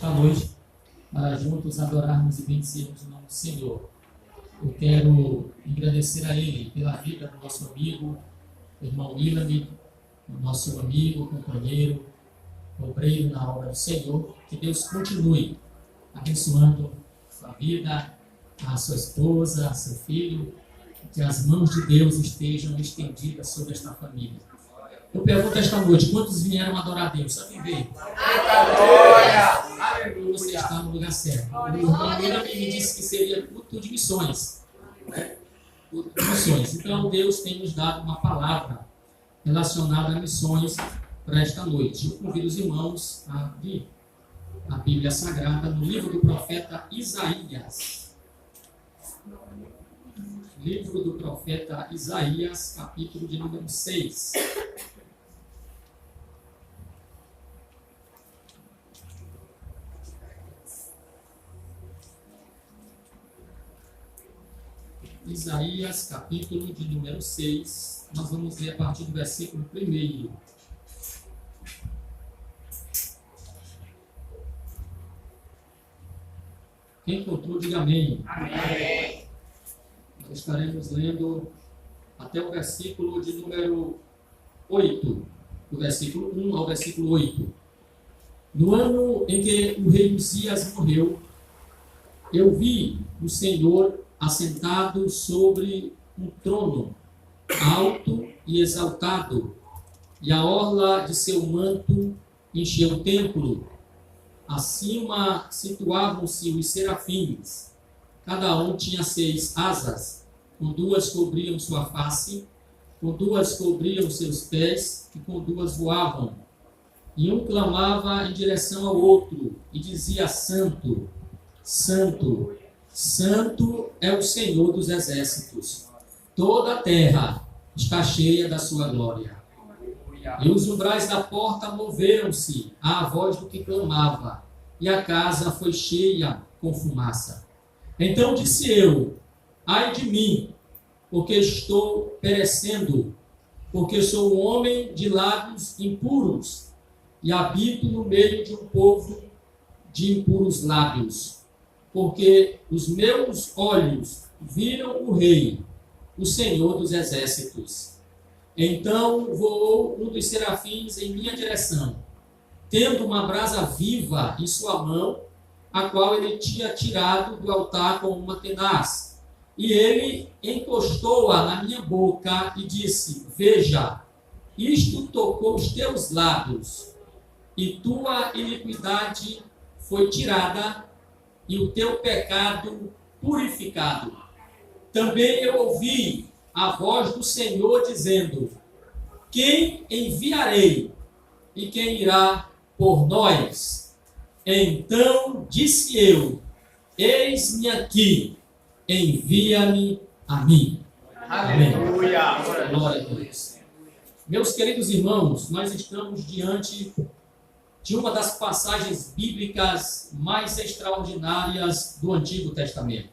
esta noite para juntos adorarmos e bendizermos o nome do Senhor. Eu quero agradecer a Ele pela vida do nosso amigo, o irmão William, o nosso amigo, companheiro, obreiro na obra do Senhor. Que Deus continue abençoando a sua vida, a sua esposa, a seu filho, que as mãos de Deus estejam estendidas sobre esta família. Eu pergunto esta noite, quantos vieram adorar a Deus? Só quem veio? Aleluia! Você está no lugar certo. O irmão William me disse que seria culto de missões. Culto de missões. Então Deus tem nos dado uma palavra relacionada a missões para esta noite. Eu convido os irmãos a abrir a Bíblia Sagrada no livro do profeta Isaías. Livro do profeta Isaías, capítulo de número 6. Isaías, capítulo de número 6, nós vamos ler a partir do versículo 1. Quem encontrou, diga amém. Amém. Nós estaremos lendo até o versículo de número 8, do versículo 1 ao versículo 8. No ano em que o rei Uzias morreu, eu vi o Senhor assentado sobre um trono, alto e exaltado, e a orla de seu manto encheu o templo. Acima situavam-se os serafins, cada um tinha 6 asas, com 2 cobriam sua face, com 2 cobriam seus pés, e com 2 voavam. E um clamava em direção ao outro, e dizia: Santo, Santo, Santo é o Senhor dos exércitos, toda a terra está cheia da sua glória. E os umbrais da porta moveram-se à voz do que clamava, e a casa foi cheia com fumaça. Então disse eu: ai de mim, porque estou perecendo, porque sou um homem de lábios impuros, e habito no meio de um povo de impuros lábios. Porque os meus olhos viram o Rei, o Senhor dos exércitos. Então voou um dos serafins em minha direção, tendo uma brasa viva em sua mão, a qual ele tinha tirado do altar com uma tenaz. E ele encostou-a na minha boca e disse: Veja, isto tocou os teus lábios, e tua iniquidade foi tirada, e o teu pecado purificado. Também eu ouvi a voz do Senhor dizendo: quem enviarei e quem irá por nós? Então disse eu: eis-me aqui, envia-me a mim. Aleluia! Glória a Deus. Meus queridos irmãos, nós estamos diante de uma das passagens bíblicas mais extraordinárias do Antigo Testamento,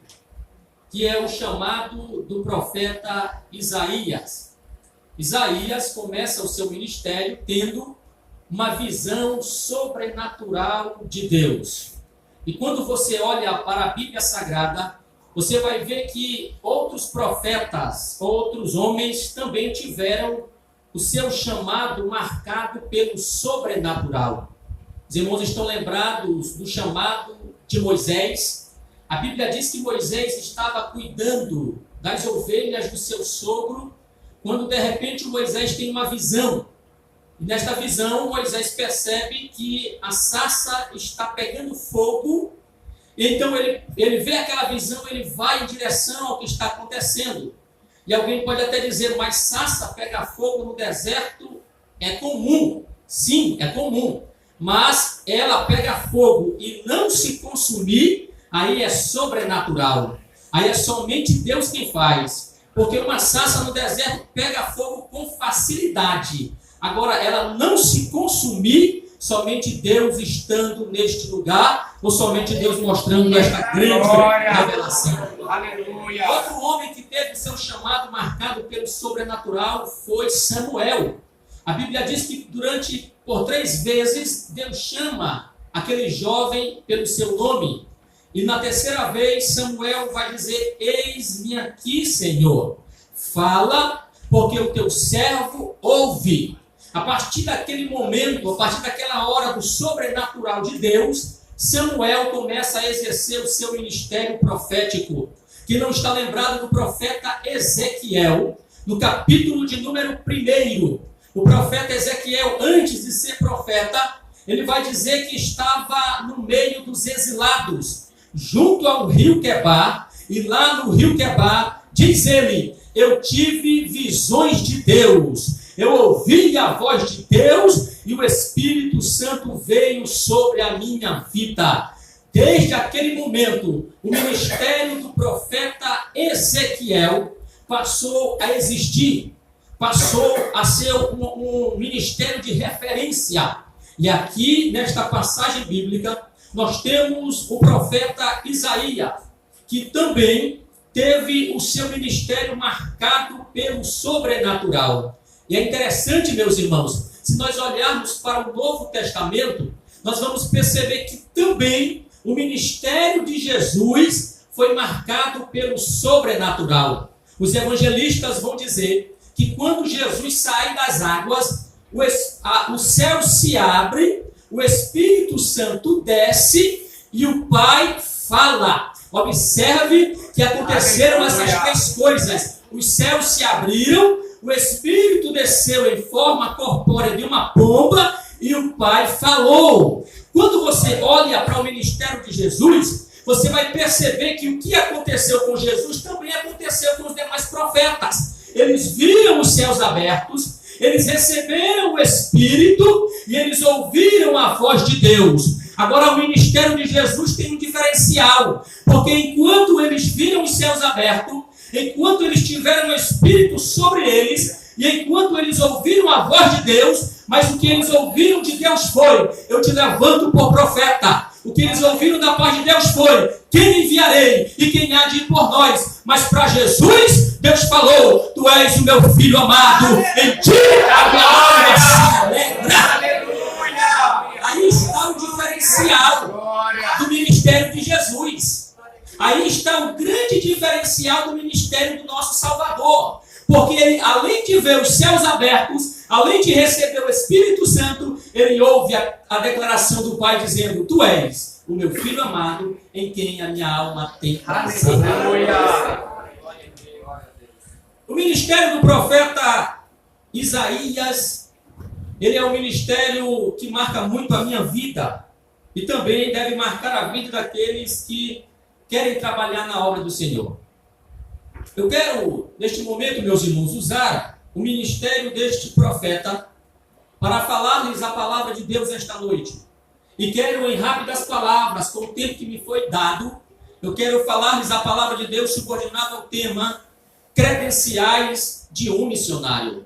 que é o chamado do profeta Isaías. Isaías começa o seu ministério tendo uma visão sobrenatural de Deus. E quando você olha para a Bíblia Sagrada, você vai ver que outros profetas, outros homens também tiveram o seu chamado marcado pelo sobrenatural. Os irmãos estão lembrados do chamado de Moisés. A Bíblia diz que Moisés estava cuidando das ovelhas do seu sogro, quando de repente Moisés tem uma visão. E nesta visão Moisés percebe que a sarça está pegando fogo. Então ele vê aquela visão, ele vai em direção ao que está acontecendo. E alguém pode até dizer: mas sarça pegar fogo no deserto é comum. Sim, é comum. Mas ela pega fogo e não se consumir, aí é sobrenatural. Aí é somente Deus quem faz. Porque uma sarça no deserto pega fogo com facilidade. Agora, ela não se consumir, somente Deus estando neste lugar, ou somente Deus mostrando esta grande revelação. Aleluia. Outro homem que teve seu chamado marcado pelo sobrenatural foi Samuel. A Bíblia diz que por 3 vezes Deus chama aquele jovem pelo seu nome. E na terceira vez, Samuel vai dizer: eis-me aqui, Senhor. Fala, porque o teu servo ouve. A partir daquele momento, a partir daquela hora do sobrenatural de Deus, Samuel começa a exercer o seu ministério profético, que não está lembrado do profeta Ezequiel, no capítulo de número 1. O profeta Ezequiel, antes de ser profeta, ele vai dizer que estava no meio dos exilados, junto ao rio Quebar, e lá no rio Quebar, diz ele: eu tive visões de Deus, eu ouvi a voz de Deus, e o Espírito Santo veio sobre a minha vida. Desde aquele momento, o ministério do profeta Ezequiel passou a existir, passou a ser um ministério de referência. E aqui, nesta passagem bíblica, nós temos o profeta Isaías, que também teve o seu ministério marcado pelo sobrenatural. E é interessante, meus irmãos, se nós olharmos para o Novo Testamento, nós vamos perceber que também o ministério de Jesus foi marcado pelo sobrenatural. Os evangelistas vão dizer que quando Jesus sai das águas, o céu se abre, o Espírito Santo desce e o Pai fala. Observe que aconteceram essas três coisas. Os céus se abriram, o Espírito desceu em forma corpórea de uma pomba e o Pai falou. Quando você olha para o ministério de Jesus, você vai perceber que o que aconteceu com Jesus também aconteceu com os demais profetas. Eles viram os céus abertos, eles receberam o Espírito e eles ouviram a voz de Deus. Agora, o ministério de Jesus tem um diferencial, porque enquanto eles viram os céus abertos, enquanto eles tiveram o Espírito sobre eles, e enquanto eles ouviram a voz de Deus, mas o que eles ouviram de Deus foi: eu te levanto por profeta. O que eles ouviram da parte de Deus foi: quem enviarei e quem há de ir por nós? Mas para Jesus, Deus falou: tu és o meu filho amado, em ti a minha alma se alegra. Aí está o diferencial do ministério de Jesus. Aí está o grande diferencial do ministério do nosso Salvador. Porque ele, além de ver os céus abertos, além de receber o Espírito Santo, ele ouve a declaração do Pai dizendo: tu és o meu filho amado, em quem a minha alma tem prazer. O ministério do profeta Isaías, ele é um ministério que marca muito a minha vida e também deve marcar a vida daqueles que querem trabalhar na obra do Senhor. Eu quero, neste momento, meus irmãos, usar o ministério deste profeta para falar-lhes a palavra de Deus esta noite. E quero, em rápidas palavras, com o tempo que me foi dado, eu quero falar-lhes a palavra de Deus subordinada ao tema credenciais de um missionário.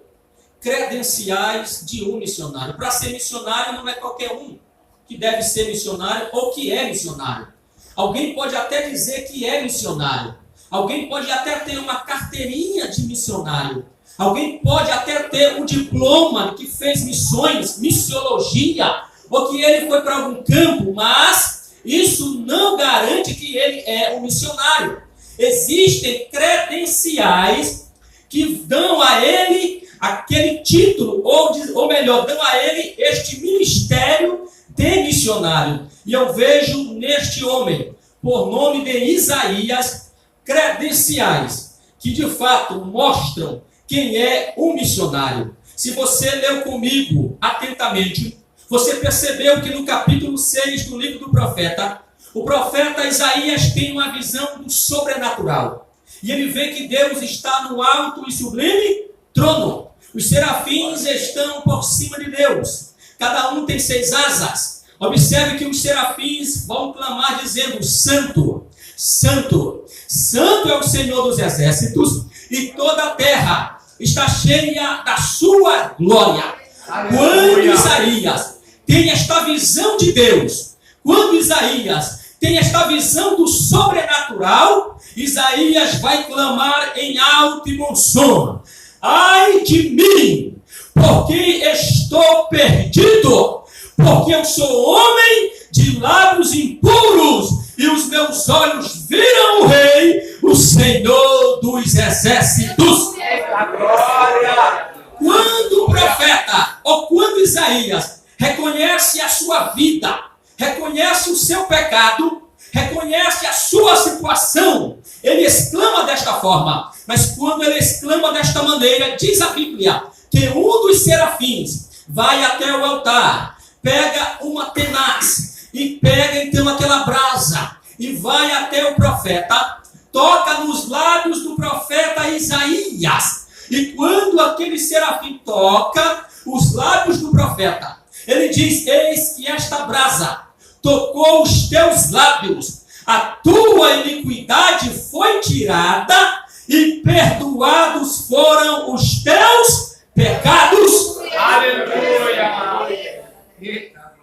Credenciais de um missionário. Para ser missionário não é qualquer um que deve ser missionário ou que é missionário. Alguém pode até dizer que é missionário. Alguém pode até ter uma carteirinha de missionário. Alguém pode até ter um diploma que fez missões, missiologia, ou que ele foi para algum campo, mas isso não garante que ele é um missionário. Existem credenciais que dão a ele aquele título, ou melhor, dão a ele este ministério de missionário. E eu vejo neste homem, por nome de Isaías, credenciais que de fato mostram quem é um missionário. Se você leu comigo atentamente, você percebeu que no capítulo 6 do livro do profeta, o profeta Isaías tem uma visão do sobrenatural. E ele vê que Deus está no alto e sublime trono. Os serafins estão por cima de Deus. Cada um tem 6 asas. Observe que os serafins vão clamar dizendo: Santo, Santo, Santo é o Senhor dos exércitos, e toda a terra está cheia da sua glória. Quando Isaías tem esta visão de Deus, quando Isaías tem esta visão do sobrenatural, Isaías vai clamar em alto e bom som: ai de mim, porque estou perdido, porque eu sou homem de lábios impuros, e os meus olhos viram o Rei, o Senhor dos Exércitos. Eita glória! Quando o profeta, ou quando Isaías, reconhece a sua vida, reconhece o seu pecado, reconhece a sua situação, ele exclama desta forma. Mas quando ele exclama desta maneira, diz a Bíblia, que um dos serafins vai até o altar, pega uma tenaz, e pega então aquela brasa, e vai até o profeta, toca nos lábios do profeta Isaías. E quando aquele serafim toca os lábios do profeta, ele diz: eis que esta brasa tocou os teus lábios, a tua iniquidade foi tirada e perdoados foram os teus pecados. Aleluia!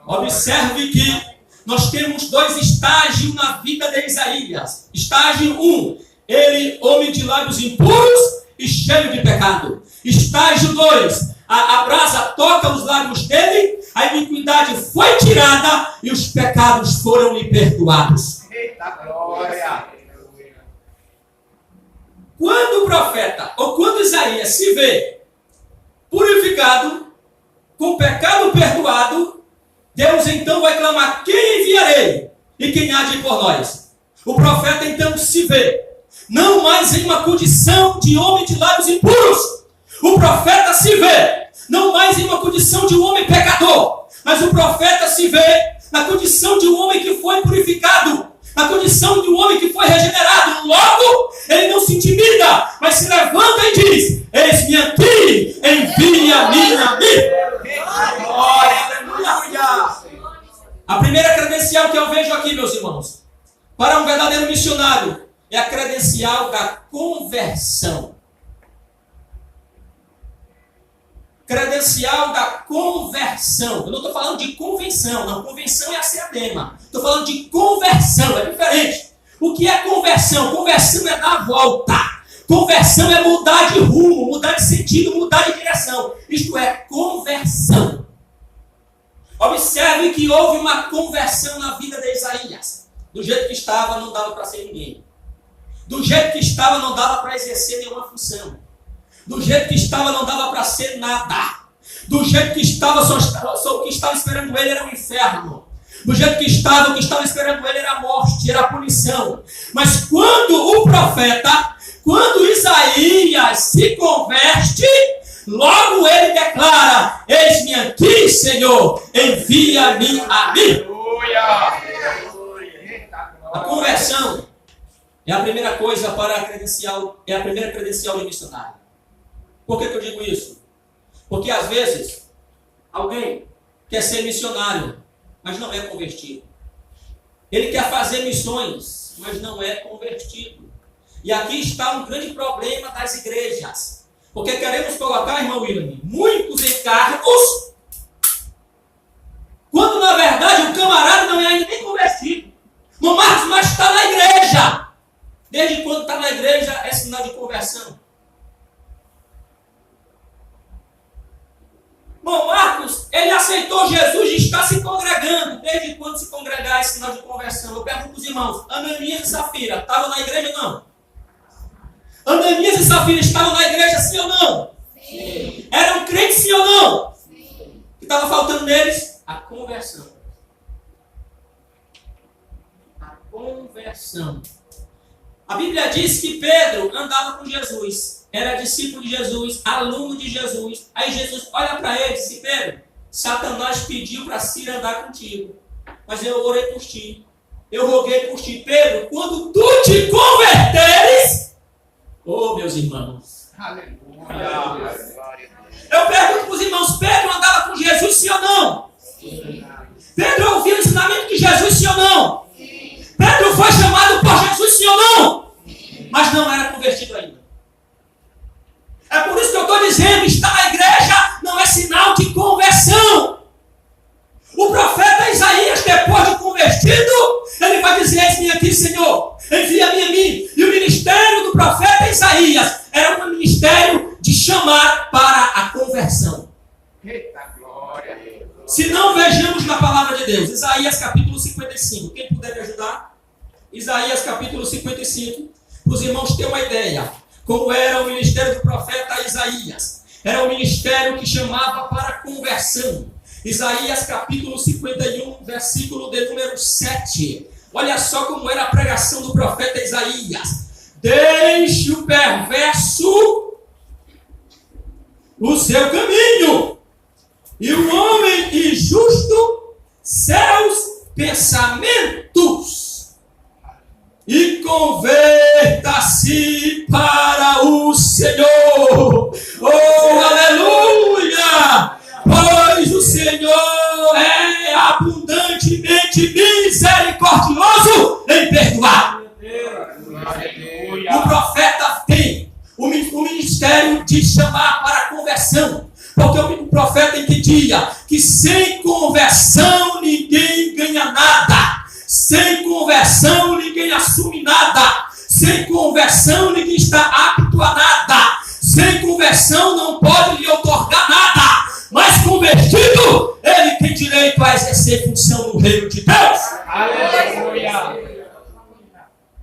Observe que nós temos dois estágios na vida de Isaías. Estágio 1, ele homem de lábios impuros e cheio de pecado. Estágio 2, a brasa toca os lábios dele, a iniquidade foi tirada e os pecados foram lhe perdoados. Eita glória! Quando o profeta, ou quando Isaías se vê purificado, com pecado perdoado, Deus então vai clamar: quem enviarei? E quem há de ir por nós? O profeta então se vê não mais em uma condição de homem de lábios impuros. O profeta se vê não mais em uma condição de um homem pecador, mas o profeta se vê na condição de um homem que foi purificado, na condição de um homem que foi regenerado. Logo, ele não se intimida, mas se levanta e diz: eis-me aqui, envia-me a mim. Aleluia! A primeira credencial que eu vejo aqui, meus irmãos, para um verdadeiro missionário, é a credencial da conversão. Credencial da conversão. Eu não estou falando de convenção, não. Convenção é a CADEMA. Estou falando de conversão, é diferente. O que é conversão? Conversão é dar a volta. Conversão é mudar de rumo, mudar de sentido, mudar de direção. Isto é conversão. Observe que houve uma conversão na vida de Isaías. Do jeito que estava, não dava para ser ninguém. Do jeito que estava, não dava para exercer nenhuma função. Do jeito que estava, não dava para ser nada. Do jeito que estava, só o que estava esperando ele era o inferno. Do jeito que estava, o que estava esperando ele era a morte, era a punição. Mas quando o profeta, quando Isaías se converte, logo ele declara: eis-me aqui, Senhor, envia-me a mim. A conversão é a primeira coisa para a credencial, é a primeira credencial de missionário. Por que eu digo isso? Porque às vezes alguém quer ser missionário, mas não é convertido. Ele quer fazer missões, mas não é convertido. E aqui está um grande problema das igrejas. Porque queremos colocar, irmão William, muitos encargos, quando na verdade o camarada não é ainda nem convertido. No Marcos, mas está na igreja. Desde quando está na igreja é sinal de conversão. Bom, Marcos, ele aceitou Jesus e está se congregando. Desde quando se congregar é sinal de conversão? Eu pergunto para os irmãos: Ananias e Safira estavam na igreja ou não? Ananias e Safira estavam na igreja, sim ou não? Sim. Eram crentes, sim ou não? Sim. O que estava faltando neles? A conversão. A conversão. A Bíblia diz que Pedro andava com Jesus, era discípulo de Jesus, aluno de Jesus. Aí Jesus olha para ele e disse: Pedro, Satanás pediu para Ciro andar contigo, mas eu orei por ti, eu roguei por ti. Pedro, quando tu te converteres, oh, meus irmãos, Aleluia! Eu pergunto para os irmãos: Pedro andava com Jesus, sim ou não? Sim. Pedro ouviu o ensinamento de Jesus, sim ou não? Sim. Pedro foi chamado por Jesus, sim ou não? Sim. Mas não era convertido ainda. É por isso que eu estou dizendo: estar na igreja não é sinal de conversão. O profeta Isaías, depois de convertido, ele vai dizer: eis-me aqui, Senhor, envia-me a mim. E o ministério do profeta Isaías era um ministério de chamar para a conversão. Eita glória! Se não vejamos na palavra de Deus, Isaías capítulo estudo. Quem puder me ajudar? Isaías capítulo 55. Para os irmãos terem uma ideia. Como era o ministério do profeta Isaías. Era um ministério que chamava para a conversão. Isaías capítulo 51, versículo de número 7. Olha só como era a pregação do profeta Isaías. Deixe o perverso o seu caminho, e o homem injusto seus pensamentos, e converta-se para o Senhor. Oh, aleluia! Pois o Senhor é abundantemente misericordioso em perdoar. O profeta tem o ministério de chamar para a conversão, porque o profeta entendia que sem conversão ninguém ganha nada, sem conversão ninguém assume nada, sem conversão ninguém está apto a nada, sem conversão não pode lhe otorgar nada, mas convertido ele tem direito a exercer função no reino de Deus. Aleluia!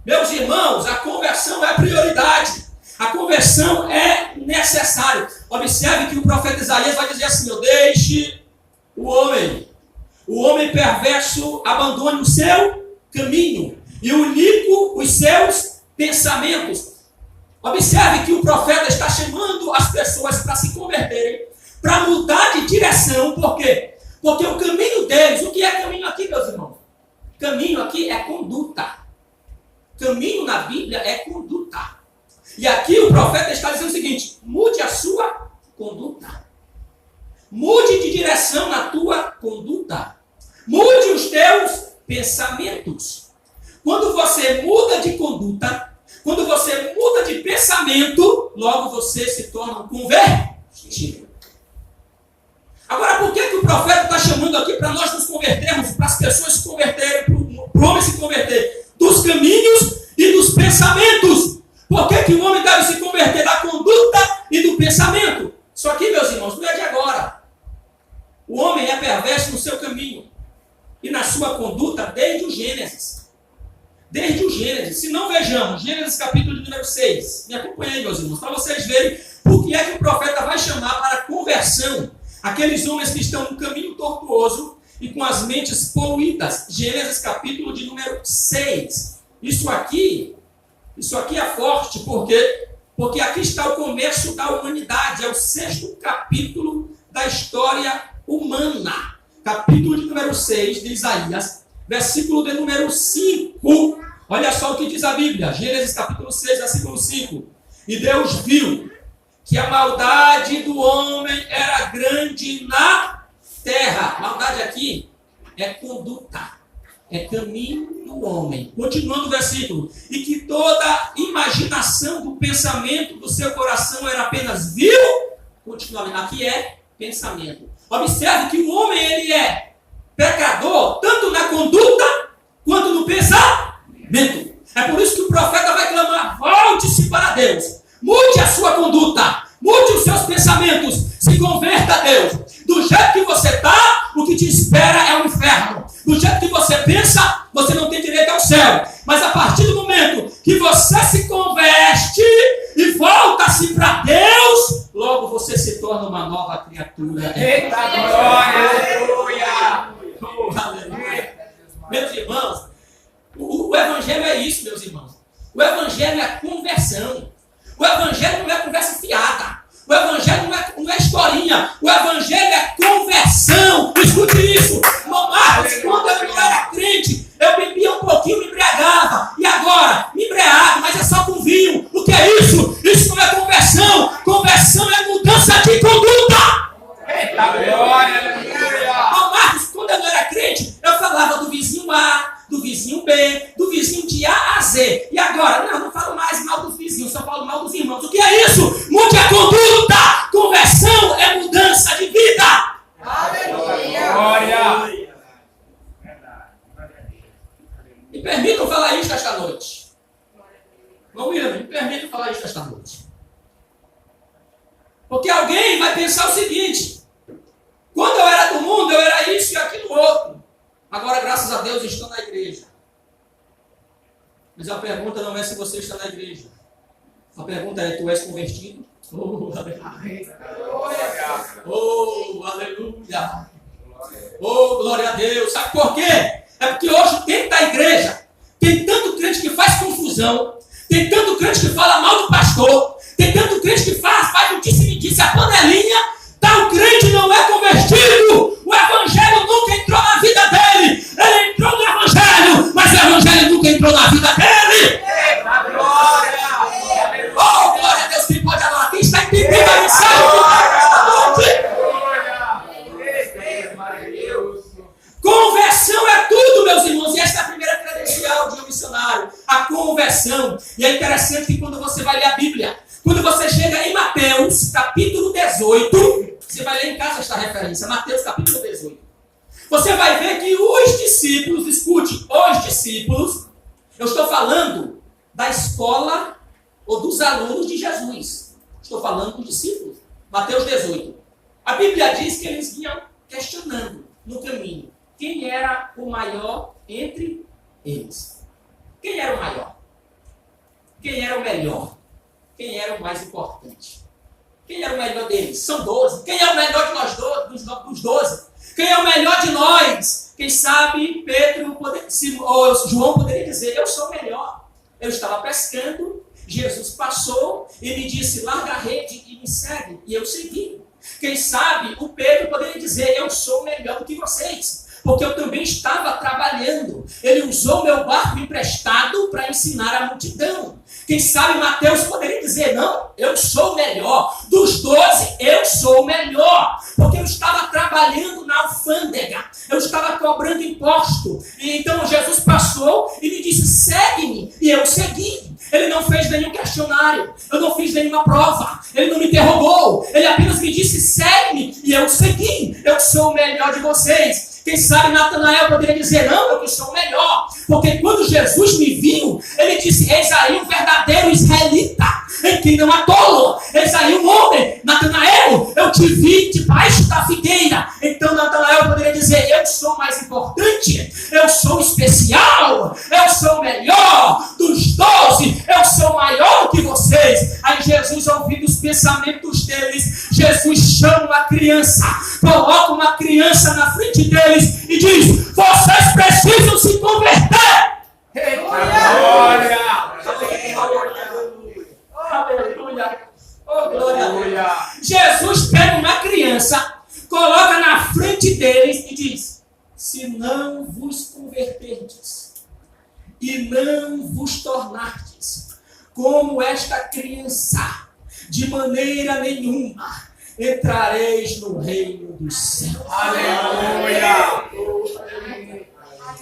Meus irmãos, a conversão é prioridade. A conversão é necessária. Observe que o profeta Isaías vai dizer assim: deixe o homem perverso abandone o seu caminho e o iníquo os seus pensamentos. Observe que o profeta está chamando as pessoas para se converterem, para mudar de direção. Por quê? Porque o caminho deles, o que é caminho aqui, meus irmãos? Caminho aqui é conduta. Caminho na Bíblia é conduta. E aqui o profeta está dizendo o seguinte: mude a sua conduta. Mude de direção na tua conduta. Mude os teus pensamentos. Quando você muda de conduta, quando você muda de pensamento, logo você se torna um convertido. Agora, por que o profeta está chamando aqui para nós nos convertermos, para as pessoas se converterem, para o homem se converter? Dos caminhos e dos pensamentos. Por que o homem deve se converter da conduta e do pensamento? Só que, meus irmãos, não é de agora. O homem é perverso no seu caminho e na sua conduta desde o Gênesis. Desde o Gênesis. Se não vejamos, Gênesis capítulo número 6. Me acompanhem, meus irmãos, para vocês verem por que é que o profeta vai chamar para a conversão aqueles homens que estão no caminho tortuoso e com as mentes poluídas. Gênesis capítulo de número 6. Isso aqui é forte, porque aqui está o começo da humanidade. É o 6º capítulo da história humana. Capítulo de número 6 de Isaías, versículo de número 5. Olha só o que diz a Bíblia. Gênesis capítulo 6, versículo 5. E Deus viu que a maldade do homem era grande na terra. Maldade aqui é conduta, é caminho do homem. Continuando o versículo. E que toda imaginação do pensamento do seu coração era apenas vil. Continuando. Aqui é pensamento. Observe que o homem ele é pecador tanto na conduta quanto no pensamento. É por isso que o profeta vai clamar: volte-se para Deus. Mude a sua conduta, mude os seus pensamentos, se converta a Deus. Do jeito que você está, o que te espera é o inferno. Do jeito que você pensa, você não tem direito ao céu. Mas a partir do momento que você se converte e volta-se para Deus, logo você se torna uma nova criatura. Eita glória! Aleluia! Aleluia! Meus irmãos, o Evangelho é isso, meus irmãos. O Evangelho é conversão. O Evangelho não é conversa fiada. O Evangelho não é historinha. O Evangelho é conversão. Escute isso. Marcos, quando eu não era crente, eu bebia um pouquinho, me embriagava. E agora? Me embriago, mas é só com vinho. O que é isso? Isso não é conversão. Conversão é mudança de conduta. Eita glória! Aleluia! Marcos, quando eu não era crente, eu falava do vizinho A, do vizinho B, do vizinho de A a Z. E agora? Não falo mais mal dos vizinhos, só falo mal dos irmãos. O que é isso? Mude a conduta. Conversão é mudança de vida. Aleluia! Glória! Me permitam falar isso esta noite. Não, William, me permitam falar isso esta noite. Porque alguém vai pensar o seguinte: quando eu era do mundo, eu era isso e aquilo outro. Agora, graças a Deus, estão na igreja. Mas a pergunta não é se você está na igreja. A pergunta é, tu és convertido? Oh, aleluia. Oh, aleluia. Oh, glória a Deus. Sabe por quê? É porque hoje dentro da igreja tem tanto crente que faz confusão, tem tanto crente que fala mal do pastor, tem tanto crente que faz o disse-me-disse, a panelinha, tal crente não é convertido. O evangelho nunca entrou na vida dele. Ele entrou no evangelho, mas o evangelho nunca entrou na vida dele. Oh, glória a Deus, quem pode adorar? Quem está entendendo a mensagem? Conversão é tudo, meus irmãos. E esta é a primeira credencial de um missionário. A conversão. E é interessante que quando você vai ler a Bíblia, quando você chega em Mateus, capítulo 18, você vai ler em casa esta referência, Mateus, capítulo 18. Você vai ver que os discípulos, escute, os discípulos, eu estou falando da escola ou dos alunos de Jesus. Estou falando dos discípulos. Mateus 18. A Bíblia diz que eles vinham questionando no caminho quem era o maior entre eles. Quem era o maior? Quem era o melhor? Quem era o mais importante? Quem era o melhor deles? São 12. Quem é o melhor de nós dos 12? Quem é o melhor de nós? Quem sabe Pedro, ou João poderia dizer, eu sou o melhor. Eu estava pescando, Jesus passou e me disse, larga a rede e me segue. E eu segui. Quem sabe o Pedro poderia dizer, eu sou melhor do que vocês. Porque eu também estava trabalhando. Ele usou meu barco emprestado para ensinar a multidão. Quem sabe Mateus poderia dizer, não, eu sou o melhor. Dos 12, eu sou o melhor. Porque eu estava trabalhando na alfândega. Eu estava cobrando imposto. E então Jesus passou e me disse, segue-me. E eu segui. Ele não fez nenhum questionário. Eu não fiz nenhuma prova. Ele não me interrogou. Ele apenas me disse, segue-me. E eu segui. Eu sou o melhor de vocês. Quem sabe Natanael poderia dizer, não, eu que sou o melhor. Porque quando Jesus me viu, ele disse, eis aí um verdadeiro israelita, em quem não há tolo. Eis aí um homem, Natanael, eu te vi debaixo da figueira. Então Natanael poderia dizer, eu sou mais importante, eu sou especial, eu sou o melhor dos 12, eu sou maior do que vocês. Aí Jesus, ouvindo os pensamentos deles, Jesus chama uma criança, coloca uma criança na frente deles, e diz, vocês precisam se converter. Glória! Aleluia! Oh, glória! Jesus pega uma criança, coloca na frente deles e diz, se não vos converterdes e não vos tornardes como esta criança, de maneira nenhuma entrareis no reino dos céus. Aleluia!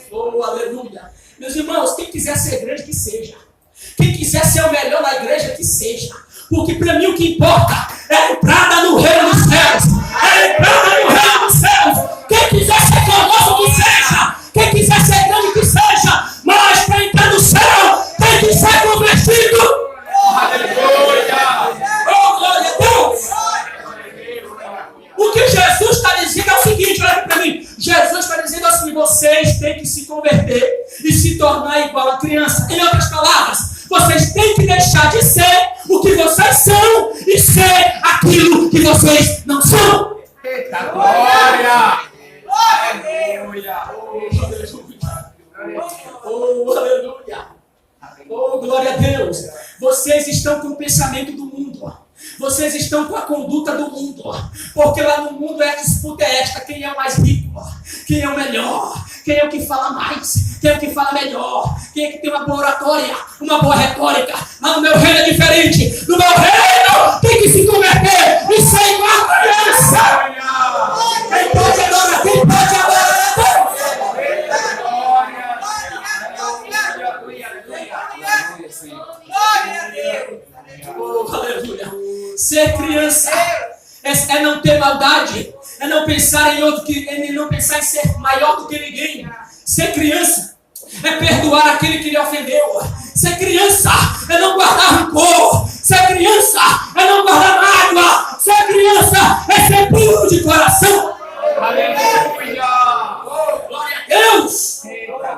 Oh, aleluia! Meus irmãos, quem quiser ser grande, que seja. Quem quiser ser o melhor na igreja, que seja. Porque para mim o que importa é a entrada no reino dos céus. É a entrada no reino dos céus. Quem quiser ser famoso, que seja. Quem quiser ser grande, que seja. Mas para entrar no céu, tem que ser convertido. Aleluia! Oh, glória a Deus! O que Jesus está dizendo é o seguinte, olha para mim. Jesus está dizendo assim, vocês têm que se converter e se tornar igual a criança. Em outras palavras, vocês têm que deixar de ser o que vocês são e ser aquilo que vocês não são. Glória! Aleluia! Oh, aleluia! Oh, glória a Deus! Vocês estão com o pensamento do mundo. Vocês estão com a conduta do mundo. Porque lá no mundo a disputa é esta. Quem é o mais rico? Quem é o melhor? Quem é o que fala mais? Quem é o que fala melhor? Quem é que tem uma boa oratória? Uma boa retórica? Ah, no meu reino é diferente. No meu reino tem que se converter e ser igual a criança. Quem pode agora? Quem pode agora? Oh, aleluia. Ser criança é não ter maldade, é não pensar em outro é não pensar em ser maior do que ninguém. Ser criança é perdoar aquele que lhe ofendeu. Ser criança é não guardar rancor. Ser criança é não guardar mágoa. Ser criança é ser puro de coração. Aleluia! Oh, glória a Deus!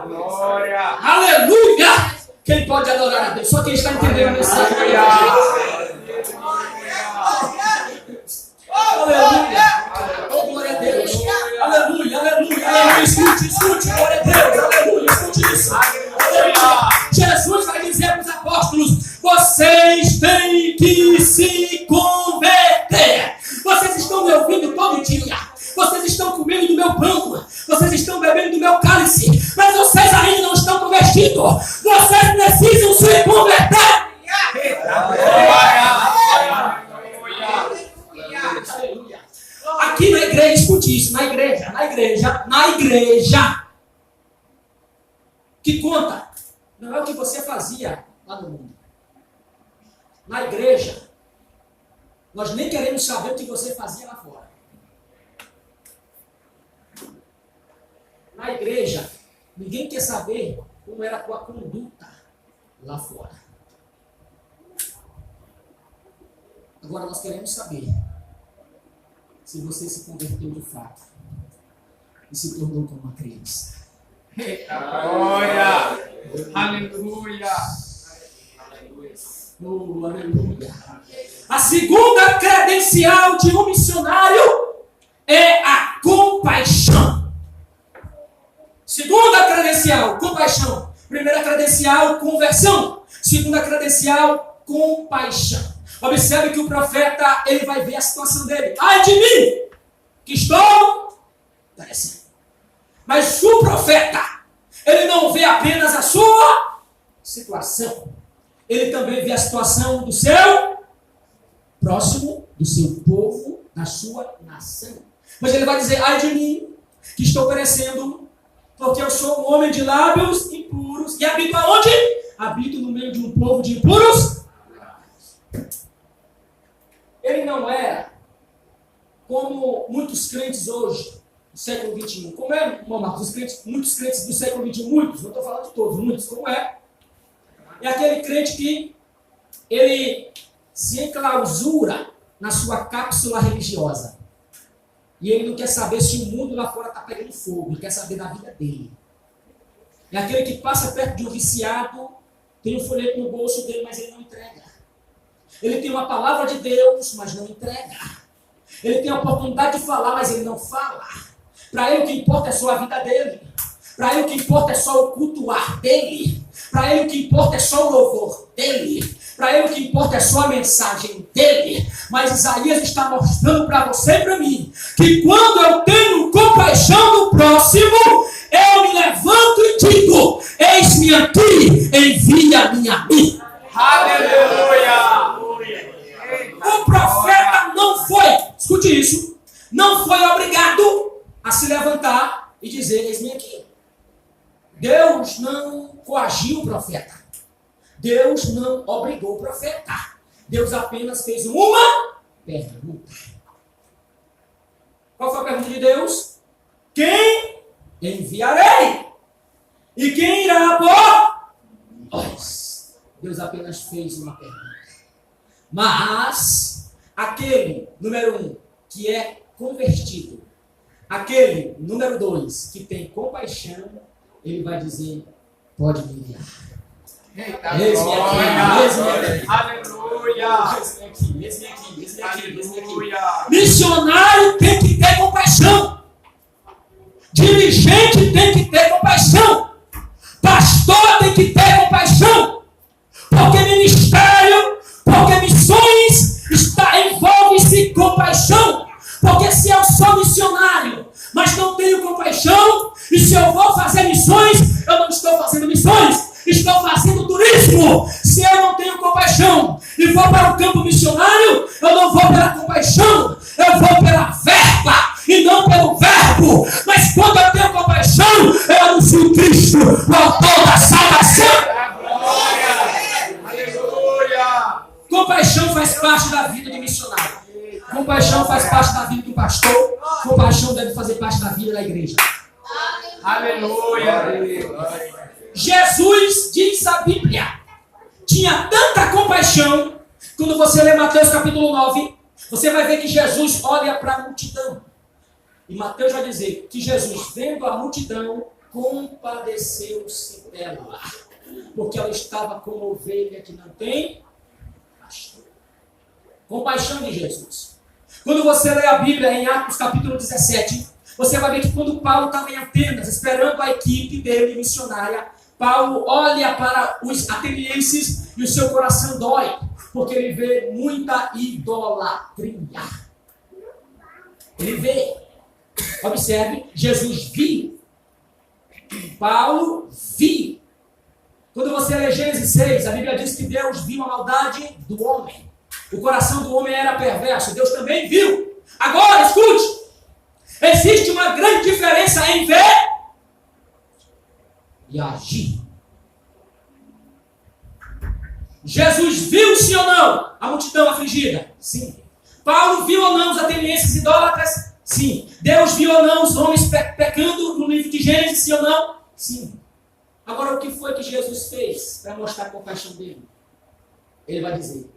Glória. Aleluia! Quem pode adorar a Deus? Só quem está entendendo a mensagem. Aleluia! Oh, glória a Deus! Aleluia, aleluia, aleluia! Escute, glória a Deus! Aleluia, escute isso! Aleluia! Jesus vai dizer para os apóstolos: vocês têm que se converter! Vocês estão me ouvindo todo dia! Vocês estão comendo do meu pão, vocês estão bebendo do meu cálice, mas vocês ainda não estão convertidos. Vocês precisam se converter. Aqui na igreja, escute isso, na igreja, que conta, não é o que você fazia lá no mundo. Na igreja, nós nem queremos saber o que você fazia lá fora. Na igreja, ninguém quer saber como era a tua conduta lá fora. Agora nós queremos saber se você se converteu de fato e se tornou como uma criança. Glória. Aleluia. Oh, aleluia. A segunda credencial de um missionário é a compaixão. Segunda credencial, compaixão. Primeira credencial, conversão. Segunda credencial, compaixão. Observe que o profeta, ele vai ver a situação dele. Ai de mim, que estou perecendo. Mas o profeta, ele não vê apenas a sua situação. Ele também vê a situação do seu próximo, do seu povo, da sua nação. Mas ele vai dizer: ai de mim, que estou perecendo, porque eu sou um homem de lábios impuros. E habito aonde? Habito no meio de um povo de impuros. Ele não era como muitos crentes hoje, do século XXI. Como é, Marcos? Muitos crentes do século XXI, muitos, não estou falando de todos, muitos, como é? É aquele crente que ele se enclausura na sua cápsula religiosa. E ele não quer saber se o mundo lá fora está pegando fogo. Ele quer saber da vida dele. É aquele que passa perto de um viciado, tem um folheto no bolso dele, mas ele não entrega. Ele tem uma palavra de Deus, mas não entrega. Ele tem a oportunidade de falar, mas ele não fala. Para ele o que importa é só a vida dele. Para ele o que importa é só o cultuar dele. Para ele o que importa é só o louvor dele. Para ele o que importa é só a mensagem dele. Mas Isaías está mostrando para você e para mim que quando eu tenho compaixão do próximo, eu me levanto e digo: eis-me aqui, envia-me a mim. Aleluia. O profeta não foi, escute isso, não foi obrigado a se levantar e dizer: eis-me aqui. Deus não coagiu o profeta. Deus não obrigou o profeta. Deus apenas fez uma pergunta. Qual foi a pergunta de Deus? Quem enviarei? E quem irá por nós? Deus apenas fez uma pergunta. Mas aquele, número 1, que é convertido, aquele, número 2, que tem compaixão, ele vai dizer: pode me enviar. Eis-me aqui, eis-me aqui. Aleluia. Eis-me aqui. Missionário tem que ter compaixão. Dirigente tem que ter compaixão. Pastor tem que ter compaixão. Porque ministério, porque missões envolve-se compaixão. Porque se eu sou missionário, mas não tenho compaixão, e se eu vou fazer missões, eu não estou fazendo missões, estou fazendo turismo. Se eu não tenho compaixão e vou para o campo missionário, eu não vou pela compaixão, eu vou pela verba e não pelo verbo. Mas quando eu tenho compaixão, eu anuncio Cristo, o autor da salvação. Aleluia. Compaixão faz parte da vida do missionário. Compaixão faz parte da vida do pastor. Compaixão deve fazer parte da vida da igreja. Aleluia. Jesus, diz a Bíblia, tinha tanta compaixão. Quando você lê Mateus capítulo 9, você vai ver que Jesus olha para a multidão. E Mateus vai dizer que Jesus, vendo a multidão, compadeceu-se dela, porque ela estava como ovelha que não tem pastor. Compaixão de Jesus. Quando você lê a Bíblia em Atos capítulo 17, você vai ver que quando Paulo estava em Atenas, esperando a equipe dele missionária, Paulo olha para os atenienses e o seu coração dói, porque ele vê muita idolatria. Ele vê. Observe, Jesus viu. Paulo viu. Quando você lê Gênesis 6, a Bíblia diz que Deus viu a maldade do homem. O coração do homem era perverso. Deus também viu. Agora, escute. Existe uma grande diferença em ver e agir. Jesus viu, sim ou não, a multidão afligida? Sim. Paulo viu ou não os atenienses idólatras? Sim. Deus viu ou não os homens pecando no livro de Gênesis? Sim ou não? Sim. Agora, o que foi que Jesus fez para mostrar a compaixão dele? Ele vai dizer: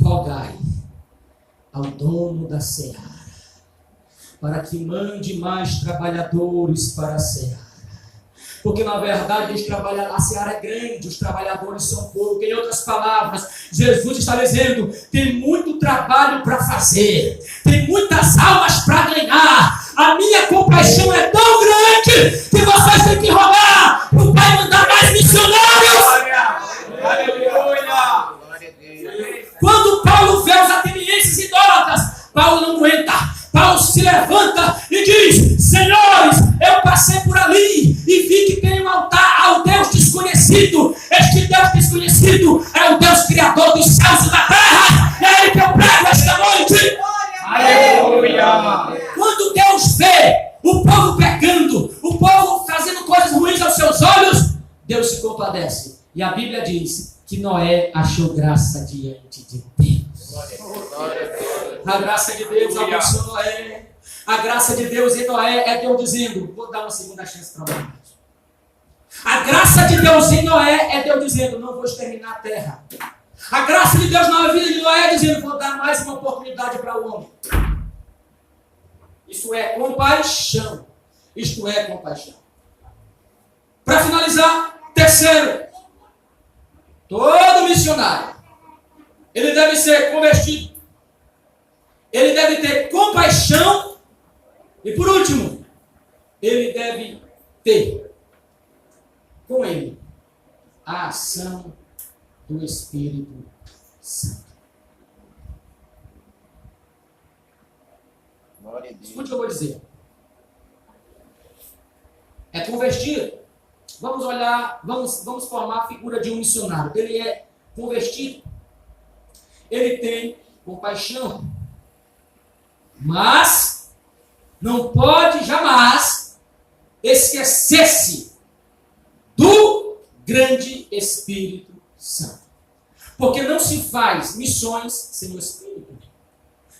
rogai ao dono da seara para que mande mais trabalhadores para a seara. Porque, na verdade, a seara é grande, os trabalhadores são poucos. Em outras palavras, Jesus está dizendo: tem muito trabalho para fazer, tem muitas almas para ganhar. A minha compaixão é tão grande que vocês têm que rogar para o Pai mandar mais missionários. Aleluia! Quando Paulo vê os atenienses idólatras, Paulo não aguenta. Paulo se levanta e diz: senhores, eu passei por ali e vi que tem um altar ao Deus desconhecido. Este Deus desconhecido é o Deus criador dos céus e da terra. É ele que eu prego esta noite. Aleluia! Quando Deus vê o povo pecando, o povo fazendo coisas ruins aos seus olhos, Deus se compadece. E a Bíblia diz que Noé achou graça diante de Deus. A graça de Deus abençoou Noé. A graça de Deus em Noé é Deus dizendo: vou dar uma segunda chance para o mundo. A graça de Deus em Noé é Deus dizendo: não vou exterminar a terra. A graça de Deus na vida de Noé é dizendo: vou dar mais uma oportunidade para o homem. Isso é compaixão. Isto é compaixão. Para finalizar, terceiro, todo missionário, ele deve ser convertido. Ele deve ter compaixão. E por último, ele deve ter com ele a ação do Espírito Santo. Escute o que eu vou dizer. É convertido. Vamos olhar, vamos formar a figura de um missionário. Ele é convertido. Ele tem compaixão. Mas não pode jamais esquecer-se do grande Espírito Santo. Porque não se faz missões sem o Espírito.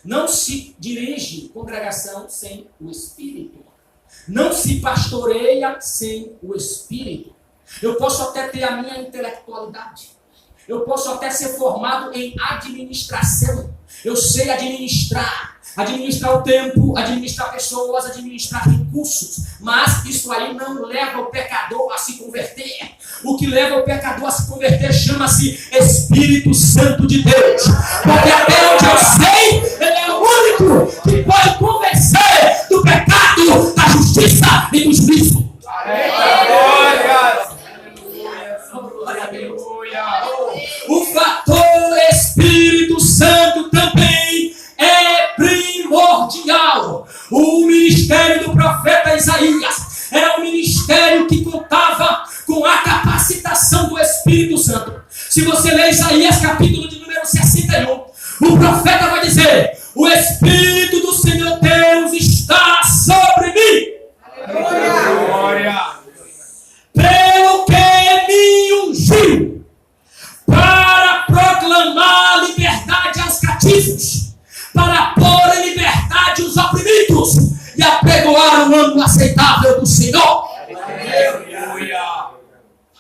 Não se dirige congregação sem o Espírito. Não se pastoreia sem o Espírito. Eu posso até ter a minha intelectualidade. Eu posso até ser formado em administração. Eu sei administrar o tempo, administrar pessoas, administrar recursos. Mas isso aí não leva o pecador a se converter. O que leva o pecador a se converter chama-se Espírito Santo de Deus. Porque até onde eu sei, ele é o único que pode convencer do pecado, da justiça e do juízo. O fator Espírito Santo também é primordial. O ministério do profeta Isaías era um ministério que contava com a capacitação do Espírito Santo. Se você ler Isaías capítulo de número 61, o profeta vai dizer: o Espírito do Senhor Deus está sobre mim. Glória! Pelo que me ungiu para proclamar liberdade aos cativos, para pôr em liberdade os oprimidos e apregoar o ano aceitável do Senhor. Aleluia!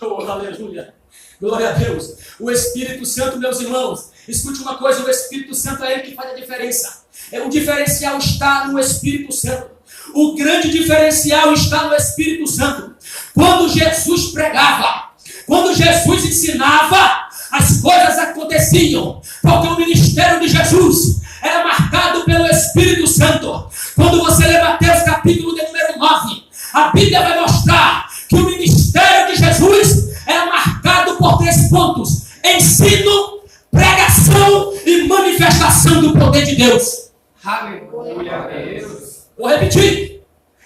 Oh, aleluia! Glória a Deus! O Espírito Santo, meus irmãos, escute uma coisa: o Espírito Santo é ele que faz a diferença. O diferencial está no Espírito Santo. O grande diferencial está no Espírito Santo. Quando Jesus pregava, quando Jesus ensinava, as coisas aconteciam, porque o ministério de Jesus era marcado pelo Espírito Santo. Quando você lê Mateus capítulo de número 9, a Bíblia vai mostrar que o ministério de Jesus era marcado por 3 pontos: ensino, pregação e manifestação do poder de Deus. Aleluia, Deus. Vou repetir.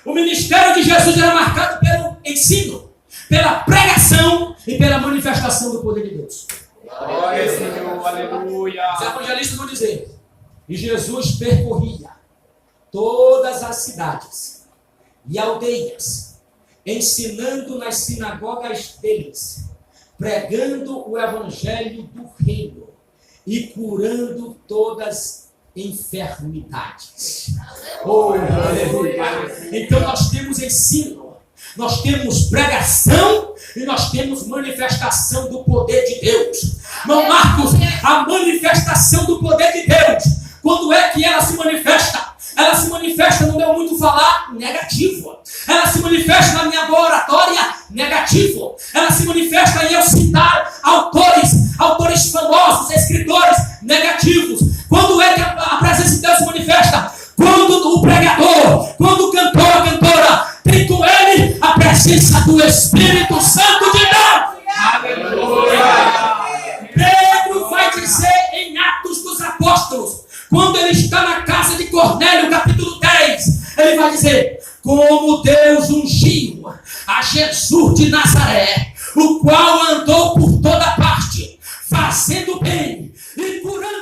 O ministério de Jesus era marcado pelo ensino, pela pregação e pela manifestação do poder de Deus. Glória, Senhor, aleluia. Os evangelistas vão dizer: e Jesus percorria todas as cidades e aldeias, ensinando nas sinagogas deles, pregando o evangelho do reino e curando todas enfermidades. Oh, aleluia. Então nós temos ensino, nós temos pregação e nós temos manifestação do poder de Deus. Irmão Marcos, a manifestação do poder de Deus, quando é que ela se manifesta? Ela se manifesta no meu muito falar negativo. Ela se manifesta na minha boa oratória negativo. Ela se manifesta em eu citar autores famosos, escritores negativos. Quando é que a presença de Deus se manifesta? Quando o pregador, quando o cantor, a cantora tem com ele a presença do Espírito Santo de Deus. Aleluia. Pedro vai dizer em Atos dos Apóstolos, quando ele está na casa de Cornélio, capítulo 10, ele vai dizer: como Deus ungiu a Jesus de Nazaré, o qual andou por toda parte, fazendo bem e curando